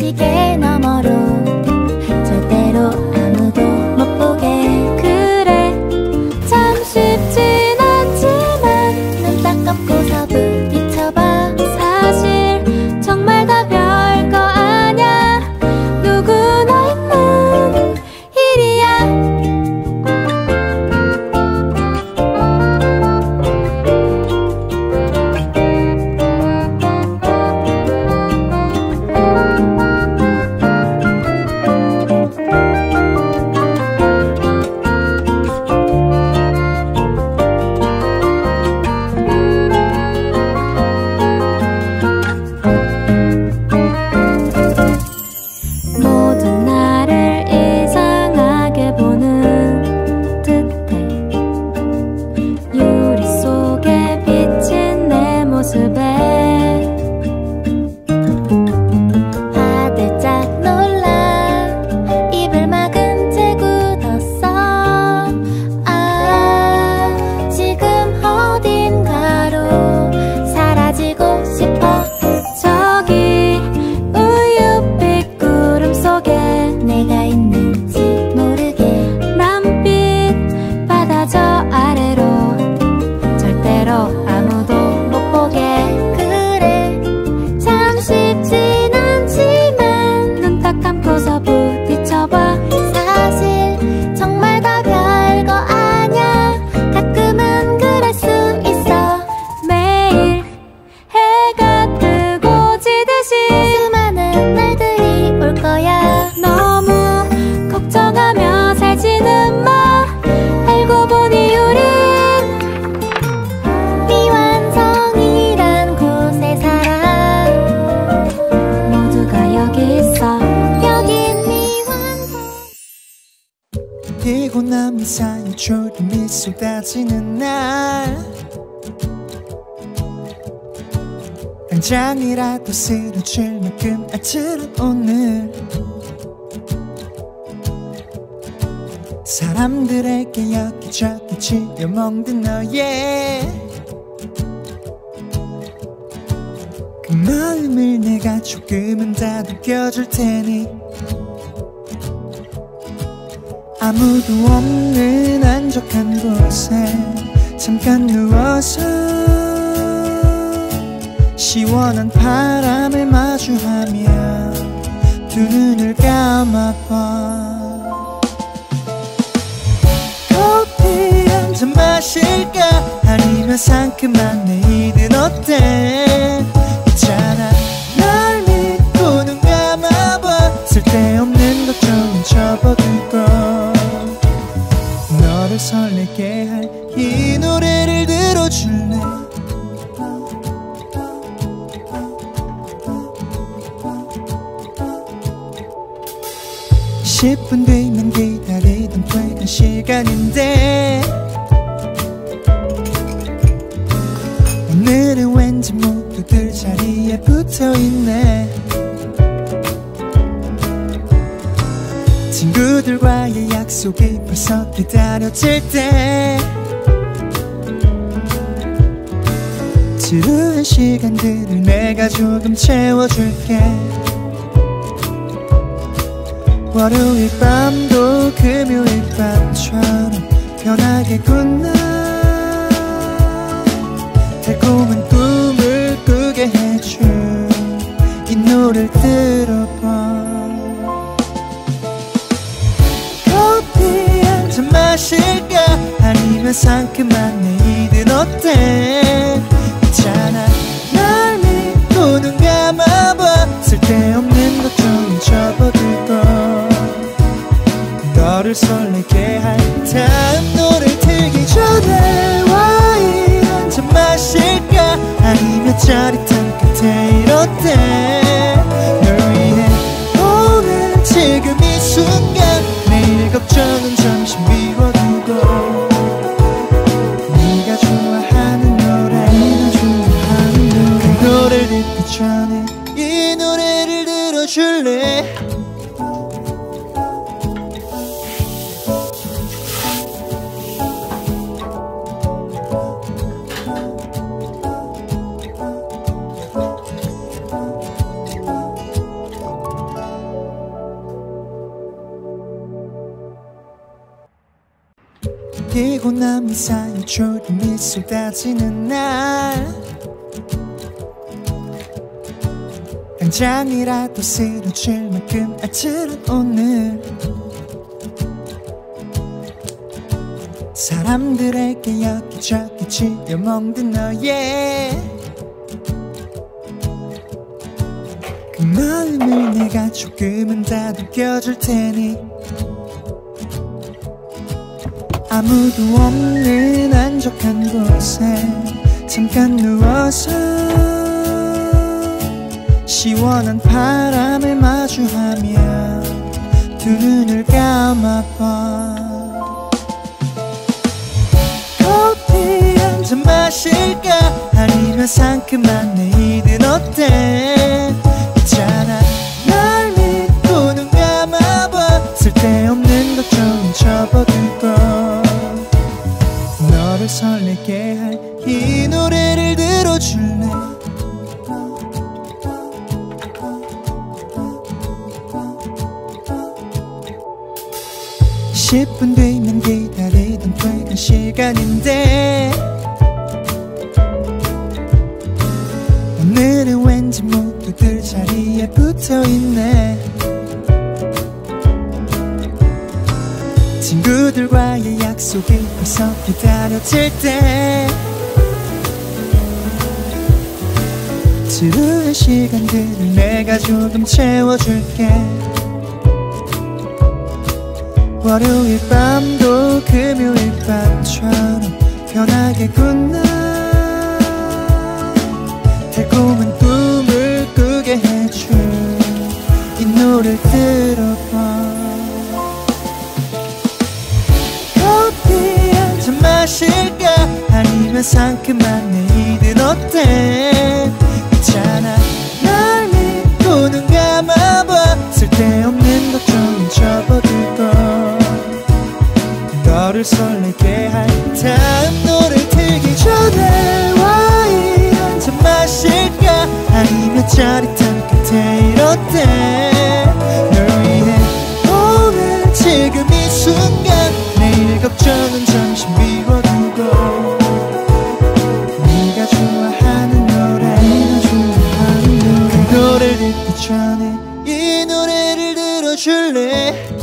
시계 너머로 절대로 아무도 못 보게. 그래 참 쉽진 않지만 눈 딱 감고서 부딪혀봐. 사실 정말 다 별거 아냐. 누구나 있는 일이야. 모든 나를 이상하게 보는 듯해. 유리 속에 비친 내 모습에 화들짝 놀라 입을 막은 채 굳었어. 아 지금 어딘가로 사라지고 싶어. 저기 우유빛 구름 속에 내가 있는지 모르게 남빛 바다 저 아래로 절대로 아무도 못 보게. 그래 참 쉽진 않지만 눈 딱 감고서 부딪혀봐. 사실 정말 다 별거 아냐. 가끔은 그럴 수 있어. 매일 해가 뜨고 지듯이 수많은 날들이 올 거야. 너무 걱정하며 살지는 마. 알고 보니 우린 미완성이란 곳에 살아. 모두가 여기 있어. 여긴 미완성. 이고 나면 사이 졸음이 쏟아지는 날 한 장이라도 쓰러질 만큼 아찔한 오늘. 사람들에게 여기저기 지려먹는 너의 그 마음을 내가 조금은 다독여줄 테니. 아무도 없는 한적한 곳에 잠깐 누워서 시원한 바람을 마주하며 두 눈을 감아봐. 커피 한 잔 마실까? 아니면 상큼한 내일은 어때? 있잖아 날 믿고 눈 감아봐. 쓸데없는 걱정은 접어두고 너를 설레게 할 이 노래를 들어줄래? 10분 뒤면 기다리던 퇴근 시간인데 오늘은 왠지 모두들 자리에 붙어있네. 친구들과의 약속이 벌써 기다려질 때 지루한 시간들을 내가 조금 채워줄게. 월요일 밤도 금요일 밤처럼 편하게 굿나잇. 달콤한 꿈을 꾸게 해준 이 노래를 들어봐. 커피 한 잔 마실까? 아니면 상큼한 내일은 어때? 있잖아 날 믿고 눈 감아봐. 쓸데없는 걱정은 접어두고 너를 설레게 할 다음 노래 틀기 전에 와인 한 잔 마실까? 아니면 짜릿한 칵테일 어때? 널 위해 오늘 지금 이 순간 내일 걱정은 잠시 미뤄두고 네가 좋아하는 노래 그 노래를 듣기 전에 이 노래를 들어줄래? 피곤함이 쌓여 졸음이 쏟아지는 날 당장이라도 쓰러질 만큼 아찔한 오늘 사람들에게 여기저기 쥐어먹는 너의 그 마음을 내가 조금은 다독여줄 테니 아무도 없는 한적한 곳에 잠깐 누워서 시원한 바람을 마주하며 두 눈을 감아봐 커피 한 잔 마실까 아니면 상큼한 내일은 어때 있잖아 날 믿고 눈 감아봐 쓸데없는 걱정은 접어두고 너를 설레게 할 이 노래를 들어줄래 10분 뒤면 기다리던 퇴근 시간인데 오늘은 왠지 모두들 자리에 붙어있네 친구들과의 약속이 벌써 기다려질 때 지루한 시간들을 내가 조금 채워줄게 월요일 밤도 금요일 밤처럼 편하게 굿나잇 달콤한 꿈을 꾸게 해줄 이 노래를 들어봐 커피 한 잔 마실까 아니면 상큼한 내일은 어때 있잖아 날 믿고 눈 감아봐 쓸데없는 걱정은 접어두고 너를 설레게 할 다음 노래 틀기 전에 와인 한 잔 마실까 아니면 짜릿한 칵테일 어때 널 위해 오늘 지금 이 순간 내일 걱정은 잠시 미뤄두고 네가 좋아하는 노래 그 노래를 듣기 전에 이 노래를 들어줄래